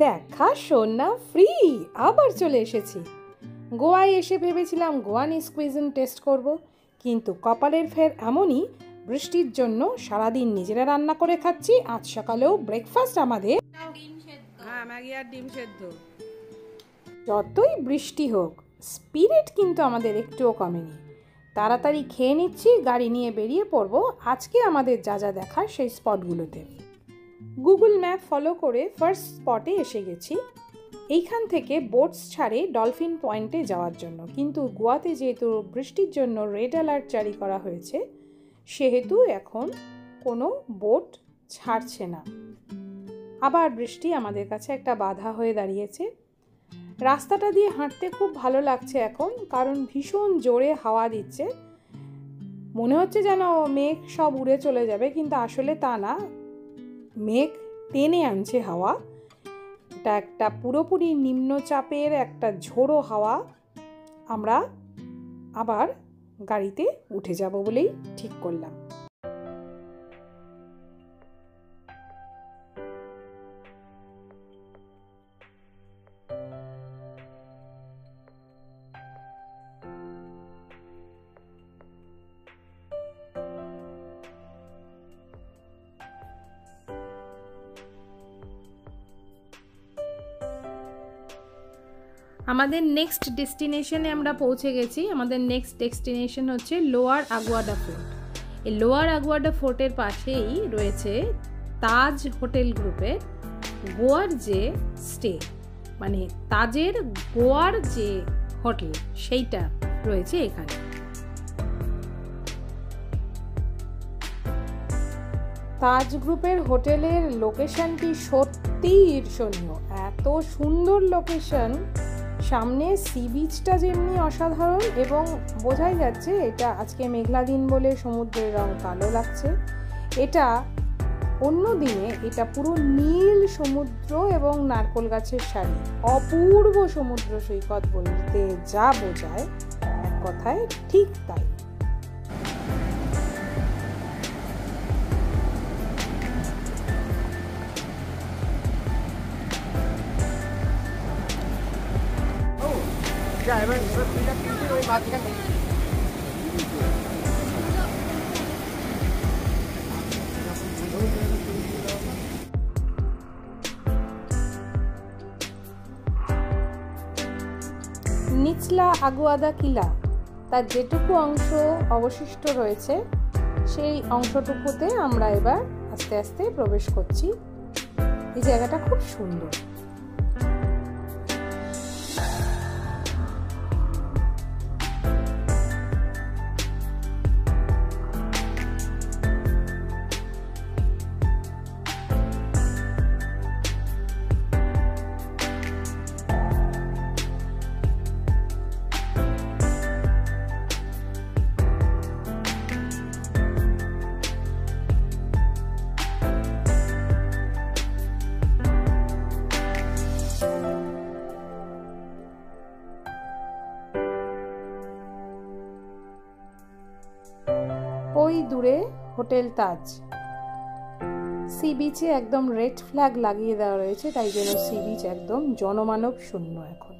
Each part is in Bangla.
দেখা সোনা ফ্রি আবার চলে এসেছি। গোয়ায় এসে ভেবেছিলাম গোয়ানিজ কুইজিন টেস্ট করব, কিন্তু কপালের ফের এমনই, বৃষ্টির জন্য সারাদিন নিজেরা রান্না করে খাচ্ছি। আজ সকালেও ব্রেকফাস্ট আমাদের ম্যাগি আর ডিম সেদ্ধ। যতই বৃষ্টি হোক, স্পিরিট কিন্তু আমাদের একটুও কমেনি। তাড়াতাড়ি খেয়ে নিচ্ছি, গাড়ি নিয়ে বেরিয়ে পড়বো আজকে আমাদের যা যা দেখার সেই স্পটগুলোতে। গুগল ম্যাপ ফলো করে ফার্স্ট স্পটে এসে গেছি। এইখান থেকে বোটস ছাড়ে ডলফিন পয়েন্টে যাওয়ার জন্য, কিন্তু গোয়াতে যেহেতু বৃষ্টির জন্য রেড অ্যালার্ট জারি করা হয়েছে, সেহেতু এখন কোনো বোট ছাড়ছে না। আবার বৃষ্টি আমাদের কাছে একটা বাধা হয়ে দাঁড়িয়েছে। রাস্তাটা দিয়ে হাঁটতে খুব ভালো লাগছে এখন, কারণ ভীষণ জোরে হাওয়া দিচ্ছে। মনে হচ্ছে যেন মেঘ সব উড়ে চলে যাবে, কিন্তু আসলে তা না, মেঘ টেনে আনছে হাওয়া। এটা একটা পুরোপুরি নিম্নচাপের একটা ঝোড়ো হাওয়া। আমরা আবার গাড়িতে উঠে যাব বলেই ঠিক করলাম। আমাদের নেক্সট ডেস্টিনেশনে আমরা পৌঁছে গেছি। আমাদের নেক্সট ডেস্টিনেশন হচ্ছে লোয়ার আগুয়াডা ফোর্ট। এই লোয়ার আগুয়াডা ফোর্টের পাশেই রয়েছে তাজ হোটেল গ্রুপের গোয়ার যে স্টে, মানে তাজের গোয়ার যে হোটেল, সেইটা রয়েছে এখানে। তাজ গ্রুপের হোটেলের লোকেশনটি সত্যিই ঈর্ষণীয়। এত সুন্দর লোকেশন, সামনে সি বিচটা যেমনি অসাধারণ, এবং বোঝাই যাচ্ছে এটা আজকে মেঘলা দিন বলে সমুদ্রের রং কালো লাগছে। এটা অন্য দিনে এটা পুরো নীল সমুদ্র এবং নারকেল গাছের সারি, অপূর্ব সমুদ্র সৈকত বলতে যা বোঝায়, এক কথায় ঠিক তাই। নিচলা আগুয়াদা কিলা, তার যেটুকু অংশ অবশিষ্ট রয়েছে সেই অংশটুকুতে আমরা এবার আস্তে আস্তে প্রবেশ করছি। এই জায়গাটা খুব সুন্দর। ওই দূরে হোটেল তাজ। সি বিচে একদম রেড ফ্ল্যাগ লাগিয়ে দেওয়া রয়েছে, তাই জন্য সি বিচ একদম জনমানব শূন্য এখন।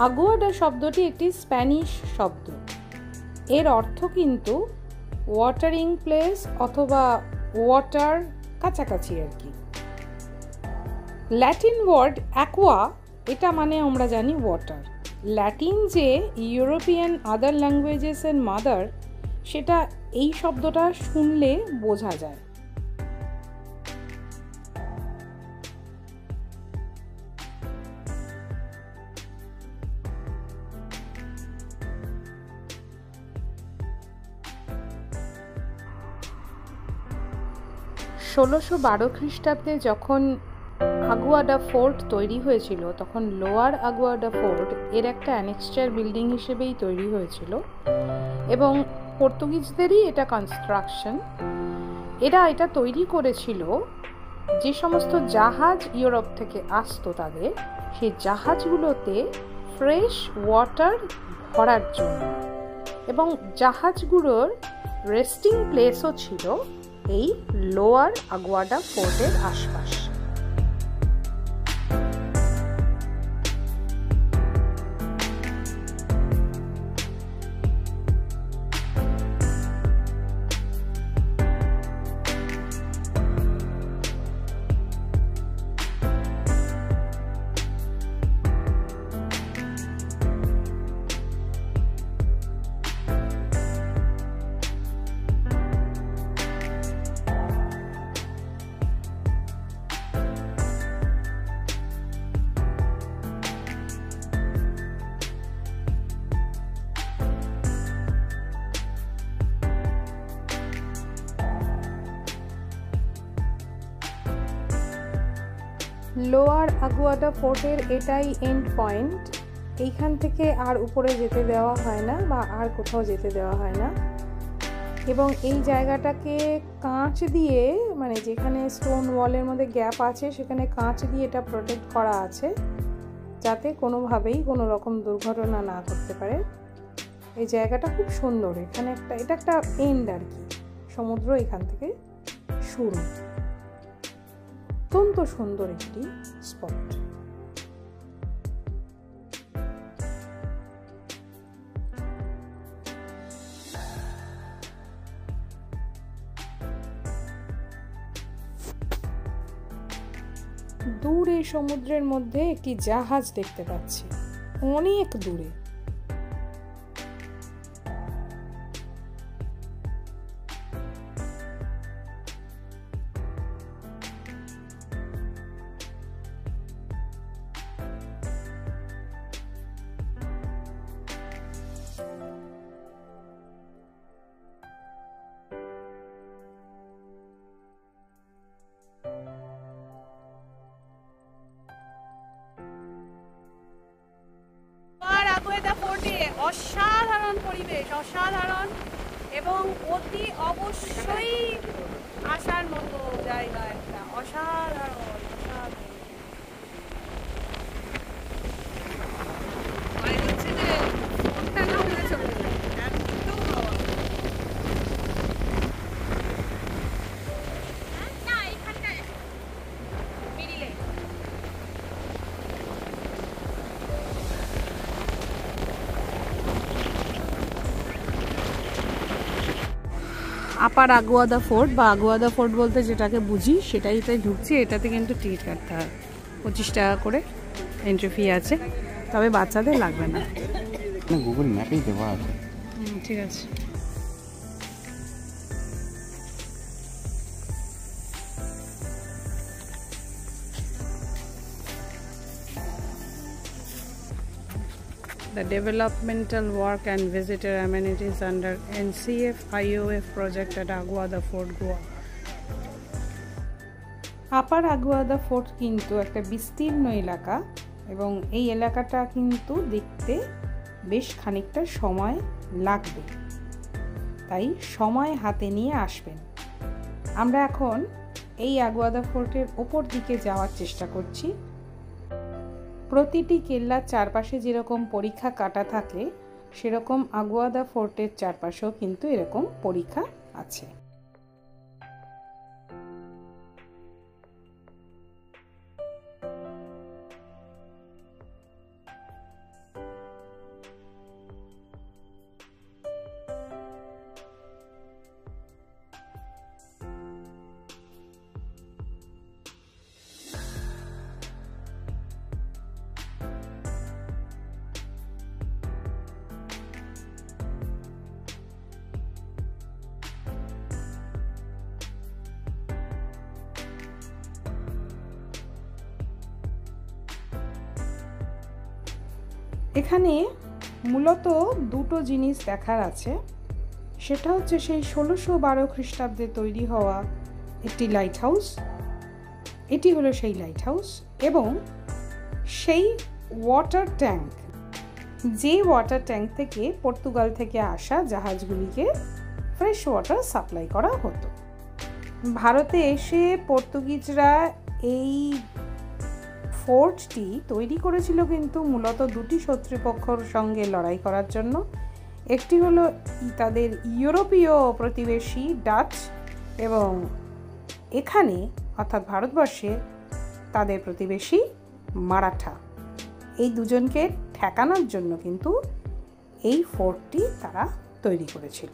আগুয়াডা শব্দটি একটি স্প্যানিশ শব্দ। এর অর্থ কিন্তু ওয়াটারিং প্লেস অথবা ওয়াটার কাছাকাছি আর কি। ল্যাটিন ওয়ার্ড অ্যাকোয়া, এটা মানে আমরা জানি ওয়াটার। ল্যাটিন যে ইউরোপিয়ান আদার ল্যাঙ্গুয়েজেসের মাদার, সেটা এই শব্দটা শুনলে বোঝা যায়। 1612 খ্রিস্টাব্দে যখন আগুয়াডা ফোর্ট তৈরি হয়েছিল তখন লোয়ার আগুয়াডা ফোর্ট এর একটা অ্যানেক্সচার বিল্ডিং হিসেবেই তৈরি হয়েছিল এবং পর্তুগিজদেরই এটা কনস্ট্রাকশন। এটা তৈরি করেছিল যে সমস্ত জাহাজ ইউরোপ থেকে আসতো তাদের সেই জাহাজগুলোতে ফ্রেশ ওয়াটার ভরার জন্য, এবং জাহাজগুলোর রেস্টিং প্লেসও ছিল এই লোয়ার আগুয়াডা ফোর্টের আশপাশ। লোয়ার আগুয়াডা ফোর্টের এটাই এন্ড পয়েন্ট। এইখান থেকে আর উপরে যেতে দেওয়া হয় না বা আর কোথাও যেতে দেওয়া হয় না, এবং এই জায়গাটাকে কাঁচ দিয়ে, মানে যেখানে স্টোন ওয়ালের মধ্যে গ্যাপ আছে সেখানে কাঁচ দিয়ে এটা প্রোটেক্ট করা আছে যাতে কোনোভাবেই কোনো রকম দুর্ঘটনা না করতে পারে। এই জায়গাটা খুব সুন্দর। এখানে এটা একটা এন্ড আর কি, সমুদ্র এখান থেকে শুরু। অত্যন্ত সুন্দর একটি স্পট। দূরে সমুদ্রের মধ্যে একটি জাহাজ দেখতে পাচ্ছি, অনেক দূরে। অসাধারণ পরিবেশ, অসাধারণ এবং অতি অবশ্যই আসার মতো জায়গা, একটা অসাধারণ হচ্ছে যে ফোনটা না উড়ে চলে যায়, একদম হাওয়া। না এখানটায় মিডিলে আপার আগুয়াদা ফোর্ট বা আগুয়াদা ফোর্ট বলতে যেটাকে বুঝি সেটাই তাই ঢুকছি। এটাতে কিন্তু টিকিট কাটতে হয়, 25 টাকা করে এন্ট্রি ফি আছে, তবে বাচ্চাদের লাগবে না। গুগল ম্যাপেই দেওয়া আছে। ঠিক আছে। The developmental work and visitor amenities under NCF IOF project at Aguada Fort, Goa. Upper Aguada fort কিন্তু একটা বিস্তীর্ণ এলাকা এবং এই এলাকাটা কিন্তু দেখতে বেশ খানিকটা সময় লাগবে, তাই সময় হাতে নিয়ে আসবেন। আমরা এখন এই আগুয়াদা ফোর্টের ওপর দিকে যাওয়ার চেষ্টা করছি। প্রতিটি কেল্লার চারপাশে যেরকম পরীক্ষা কাটা থাকে সেরকম আগুয়াদা ফোর্টের চারপাশেও কিন্তু এরকম পরীক্ষা আছে। এখানে মূলত দুটো জিনিস দেখার আছে, সেটা হচ্ছে সেই 1612 খ্রিস্টাব্দে তৈরি হওয়া একটি লাইট হাউস। এটি হলো সেই লাইট হাউস এবং সেই ওয়াটার ট্যাঙ্ক, যে ওয়াটার ট্যাঙ্ক থেকে পর্তুগাল থেকে আসা জাহাজগুলিকে ফ্রেশ ওয়াটার সাপ্লাই করা হতো। ভারতে এসে পর্তুগিজরা এই ফোর্টটি তৈরি করেছিল কিন্তু মূলত দুটি শত্রুপক্ষর সঙ্গে লড়াই করার জন্য। একটি হলো তাদের ইউরোপীয় প্রতিবেশী ডাচ এবং এখানে অর্থাৎ ভারতবর্ষে তাদের প্রতিবেশী মারাঠা। এই দুজনকে ঠেকানোর জন্য কিন্তু এই ফোর্টটি তারা তৈরি করেছিল।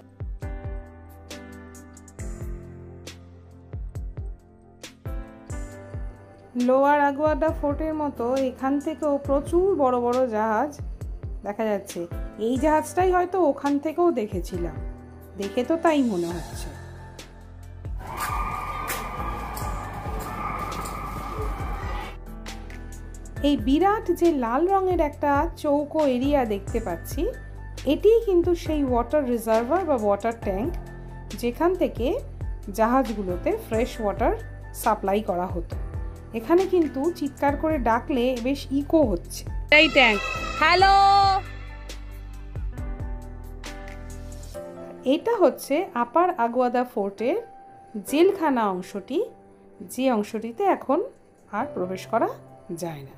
লোয়ার আগুয়াদা ফোর্টের মতো এখান থেকেও প্রচুর বড় বড় জাহাজ দেখা যাচ্ছে। এই জাহাজটাই হয়তো ওখান থেকেও দেখেছিলাম, দেখে তো তাই মনে হচ্ছে। এই বিরাট যে লাল রঙের একটা চৌকো এরিয়া দেখতে পাচ্ছি, এটিই কিন্তু সেই ওয়াটার রিজার্ভার বা ওয়াটার ট্যাঙ্ক যেখান থেকে জাহাজগুলোতে ফ্রেশ ওয়াটার সাপ্লাই করা হতো। এখানে কিন্তু চিৎকার করে ডাকলে বেশ ইকো হচ্ছে। এই ট্যাঙ্ক, হ্যালো। এটা হচ্ছে আপার আগুয়াদা ফোর্টের জেলখানা অংশটি, যে অংশটিতে এখন আর প্রবেশ করা যায় না।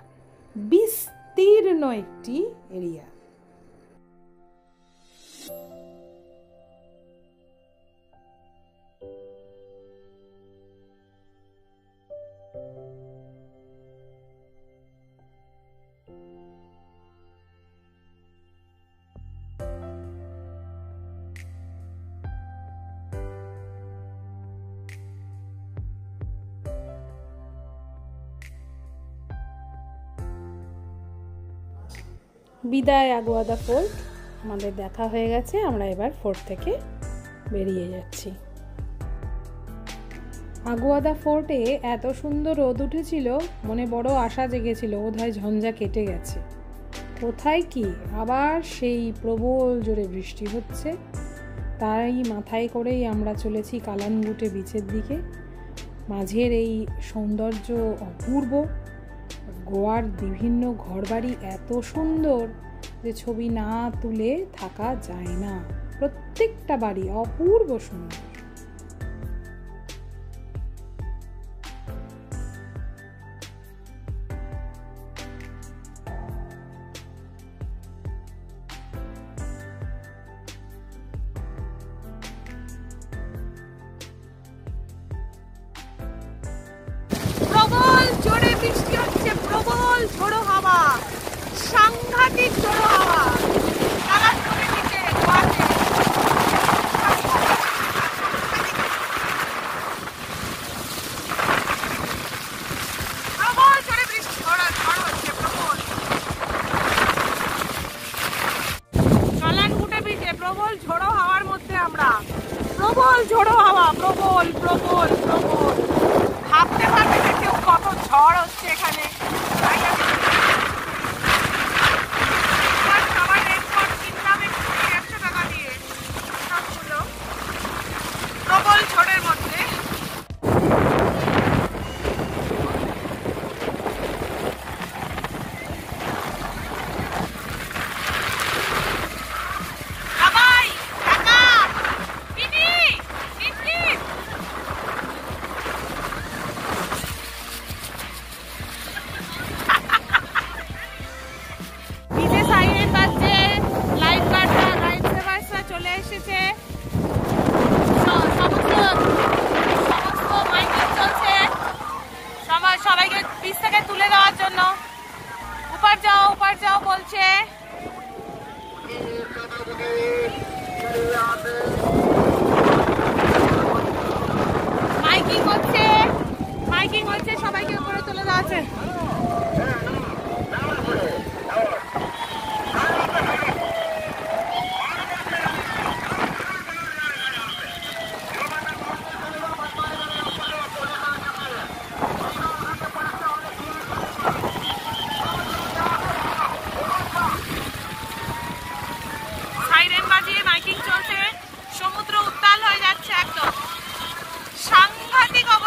বিস্তীর্ণ একটি এরিয়া। বিদায় আগুয়াদা ফোর্ট। আমাদের দেখা হয়ে গেছে, আমরা এবার ফোর্ট থেকে বেরিয়ে যাচ্ছি। আগুয়াদা ফোর্টে এত সুন্দর রোদ উঠেছিল, মনে বড় আশা জেগেছিল বোধহয় ঝঞ্ঝা কেটে গেছে। কোথায় কি আবার সেই প্রবল জোরে বৃষ্টি হচ্ছে। তাই মাথায় করেই আমরা চলেছি কালানগুটে বিচের দিকে। মাঝের এই সৌন্দর্য অপূর্ব। গোয়ার বিভিন্ন ঘরবাড়ি এত সুন্দর যে ছবি না তুলে থাকা যায় না। প্রত্যেকটা বাড়ি অপূর্ব সুন্দর। প্রবল জোরে বৃষ্টি হচ্ছে, প্রবল ঝোড়ো হাওয়া, সাংঘাতিক ঝোড়ো হাওয়া। কালানগুটে বিচে গোয়াতে প্রবল জোরে বৃষ্টি, ঝড় হচ্ছে প্রবল। কালানগুটে বিচে প্রবল ঝোড়ো হাওয়ার মধ্যে আমরা। প্রবল ঝোড়ো হাওয়া, প্রবল প্রবল প্রবল। ভাবতে ভাবতে কেউ কত ঝড় হচ্ছে এখানে। সবাই রেনকোট কিনলাম 100 টাকা দিয়ে, সবগুলো প্রবল ঝড়ের মধ্যে। সবাইকে বিচ থেকে তুলে দেওয়ার জন্য উপার যাও বলছে। মাইকিং হচ্ছে, সবাইকে উপরে তুলে দেওয়া আছে। সমুদ্র উত্তাল হয়ে যাচ্ছে, একদম সাংঘাতিক অবস্থা।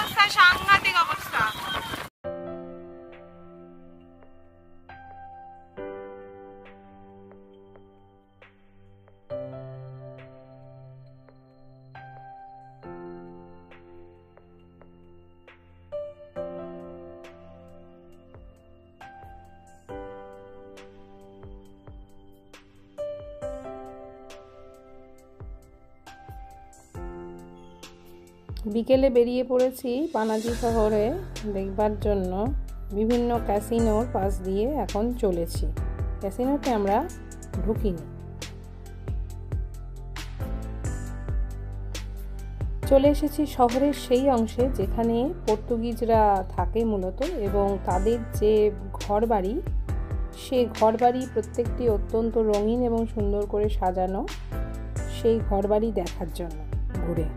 বিকেলে বেরিয়ে পড়েছি পানাজি শহরে দেখবার জন্য। বিভিন্ন ক্যাসিনোর পাশ দিয়ে এখন চলেছি। ক্যাসিনোতে আমরা ঢুকিনি। চলে এসেছি শহরের সেই অংশে যেখানে পর্তুগিজরা থাকে মূলত, এবং তাদের যে ঘরবাড়ি, সেই ঘরবাড়ি প্রত্যেকটি অত্যন্ত রঙিন এবং সুন্দর করে সাজানো, সেই ঘরবাড়ি দেখার জন্য ঘুরে।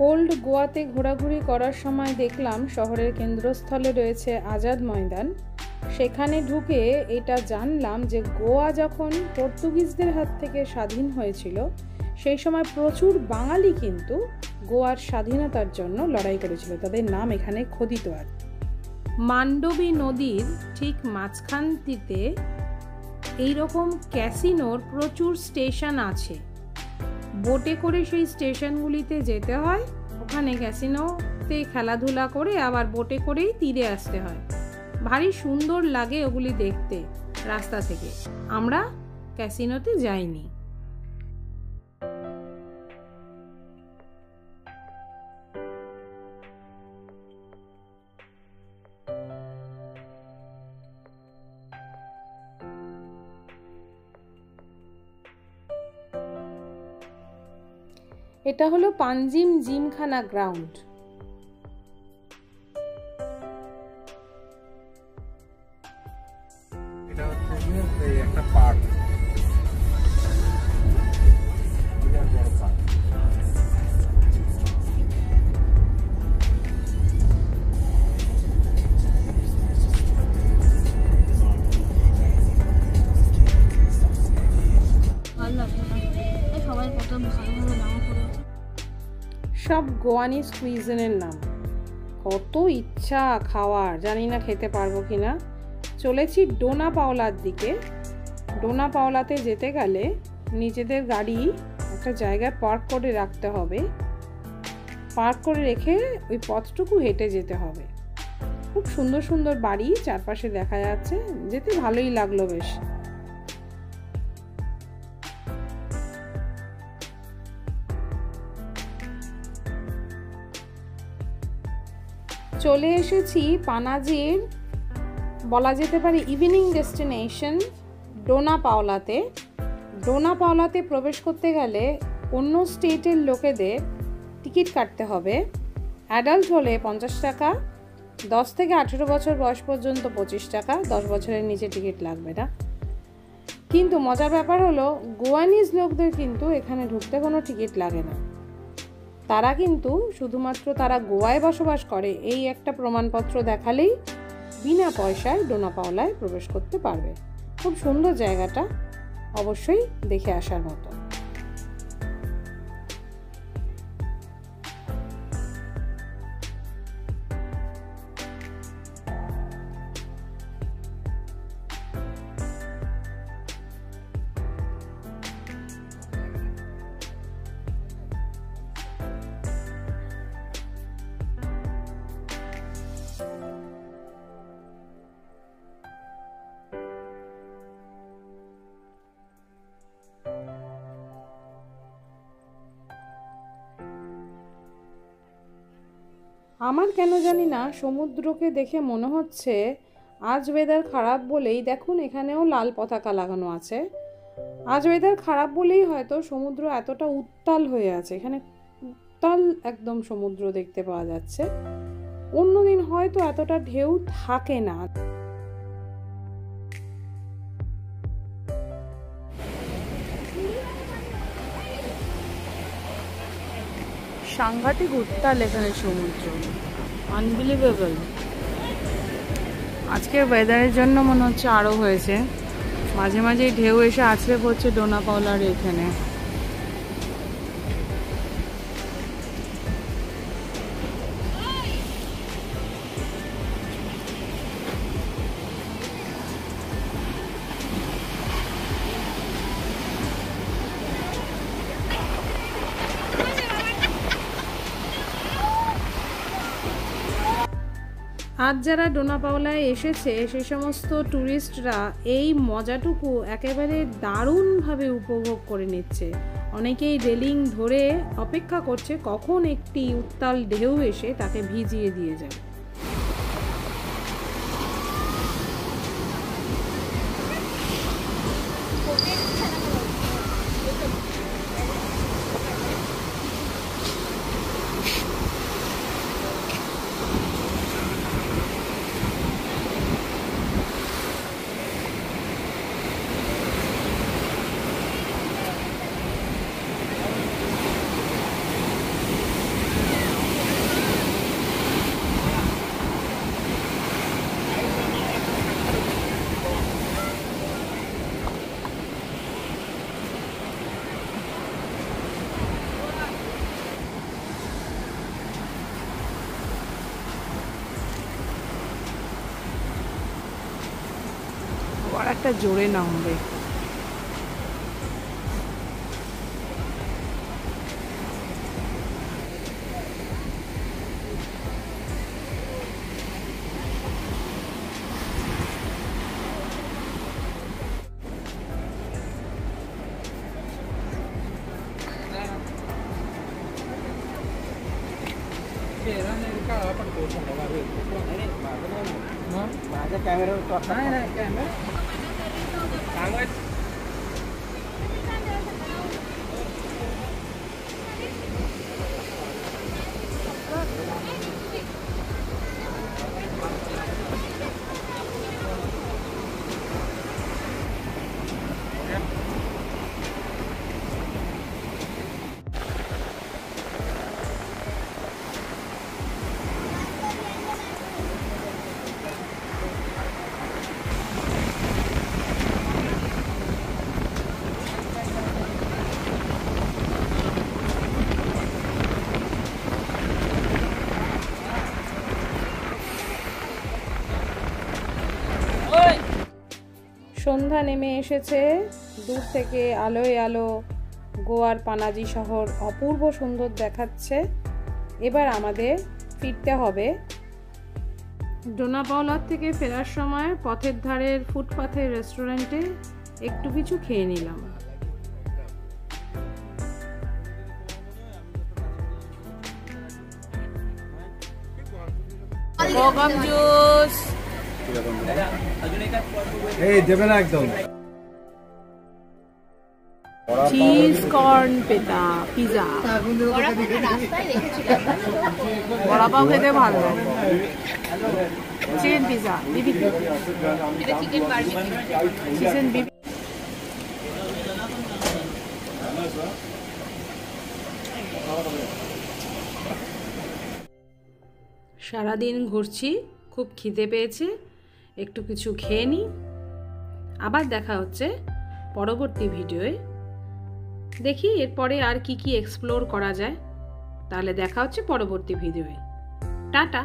ওল্ড গোয়াতে ঘোরাঘুরি করার সময় দেখলাম শহরের কেন্দ্রস্থলে রয়েছে আজাদ ময়দান। সেখানে ঢুকে এটা জানলাম যে গোয়া যখন পর্তুগিজদের হাত থেকে স্বাধীন হয়েছিল, সেই সময় প্রচুর বাঙালি কিন্তু গোয়ার স্বাধীনতার জন্য লড়াই করেছিল। তাদের নাম এখানে খোদিত আছে। মান্ডবী নদীর ঠিক মাঝখানটিতে এইরকম ক্যাসিনোর প্রচুর স্টেশন আছে। বোটে করে সেই স্টেশনগুলিতে যেতে হয়, ওখানে ক্যাসিনোতে খেলাধুলা করে আবার বোটে করেই তীরে আসতে হয়। ভারী সুন্দর লাগে ওগুলি দেখতে রাস্তা থেকে। আমরা ক্যাসিনোতে যাইনি। এটা হলো পাঞ্জিম জিমখানা গ্রাউন্ড। এটা হচ্ছে একটা পার্ক। সব গোয়ানি কুইজিনের নাম। কত ইচ্ছা খাওয়ার, জানি না খেতে পারবো কিনা। চলেছি ডোনা পাওলার দিকে। ডোনা পাওলাতে যেতে গেলে নিজেদের গাড়ি একটা জায়গায় পার্ক করে রাখতে হবে। পার্ক করে রেখে ওই পথটুকু হেঁটে যেতে হবে। খুব সুন্দর সুন্দর বাড়ি চারপাশে দেখা যাচ্ছে, যেতে ভালোই লাগলো বেশ। চলে এসেছি পানাজির বলা যেতে পারে ইভিনিং ডেস্টিনেশন ডোনা পাওলাতে। ডোনা পাওলাতে প্রবেশ করতে গেলে অন্য স্টেটের লোকেদের টিকিট কাটতে হবে। অ্যাডাল্ট হলে 50 টাকা, 10 থেকে 18 বছর বয়স পর্যন্ত 25 টাকা, 10 বছরের নিচে টিকিট লাগবে না। কিন্তু মজার ব্যাপার হলো গোয়ানিজ লোকদের কিন্তু এখানে ঢুকতে কোনো টিকিট লাগে না। তারা কিন্তু শুধুমাত্র তারা গোয়ায় বসবাস করে এই একটা প্রমাণপত্র দেখালেই বিনা পয়সায় ডোনা পাওলায় প্রবেশ করতে পারবে। খুব সুন্দর জায়গাটা, অবশ্যই দেখে আসার মতো। আমার কেন জানি না সমুদ্রকে দেখে মনে হচ্ছে আজ ওয়েদার খারাপ বলেই, দেখুন এখানেও লাল পতাকা লাগানো আছে, আজ ওয়েদার খারাপ বলেই হয়তো সমুদ্র এতটা উত্তাল হয়ে আছে। এখানে উত্তাল একদম সমুদ্র দেখতে পাওয়া যাচ্ছে। অন্যদিন হয়তো এতটা ঢেউ থাকে না। সাংঘাতিক উত্তাল এখানে সমুদ্র, আনবিলিভেবল। আজকের ওয়েদারের জন্য মনে হচ্ছে আরও হয়েছে। মাঝে মাঝে ঢেউ এসে আছড়ে পড়ছে ডোনা পাওলার এখানে। আজ যারা ডোনা পাওলায় এসেছে সে সমস্ত ট্যুরিস্টরা এই মজাটুকু একেবারে দারুণভাবে উপভোগ করে নিচ্ছে। অনেকেই রেলিং ধরে অপেক্ষা করছে কখন একটি উত্তাল ঢেউ এসে তাকে ভিজিয়ে দিয়ে যাবে। আর একটা জোরে নামবে। माझ्या कॅमेऱ्यावर नाही कॅमेरा सांगायचं সন্ধ্যা নেমে এসেছে, দূর থেকে আলোয় আলো গোয়ার পানাজি শহর অপূর্ব সুন্দর দেখাচ্ছে। এবার আমাদের ফিরতে হবে। ডোনা পাওলার থেকে ফেরার সময় পথের ধারের ফুটপাথের রেস্টুরেন্টে একটু কিছু খেয়ে নিলাম। কোকম জুস, এই দেবে না একদম। Cheese corn pita, pizza. Vada pav খেতে ভালো লাগে। চিকেন পিজা, বিবিকিউ, চিকেন বিবি। সারাদিন ঘুরছি, খুব খিদে পেয়েছে, একটু কিছু খেয়ে নিই। আবার দেখা হচ্ছে পরবর্তী ভিডিওয়ে। দেখি এরপরে আর কি কি এক্সপ্লোর করা যায়। তাহলে দেখা হচ্ছে পরবর্তী ভিডিওয়ে। টাটা।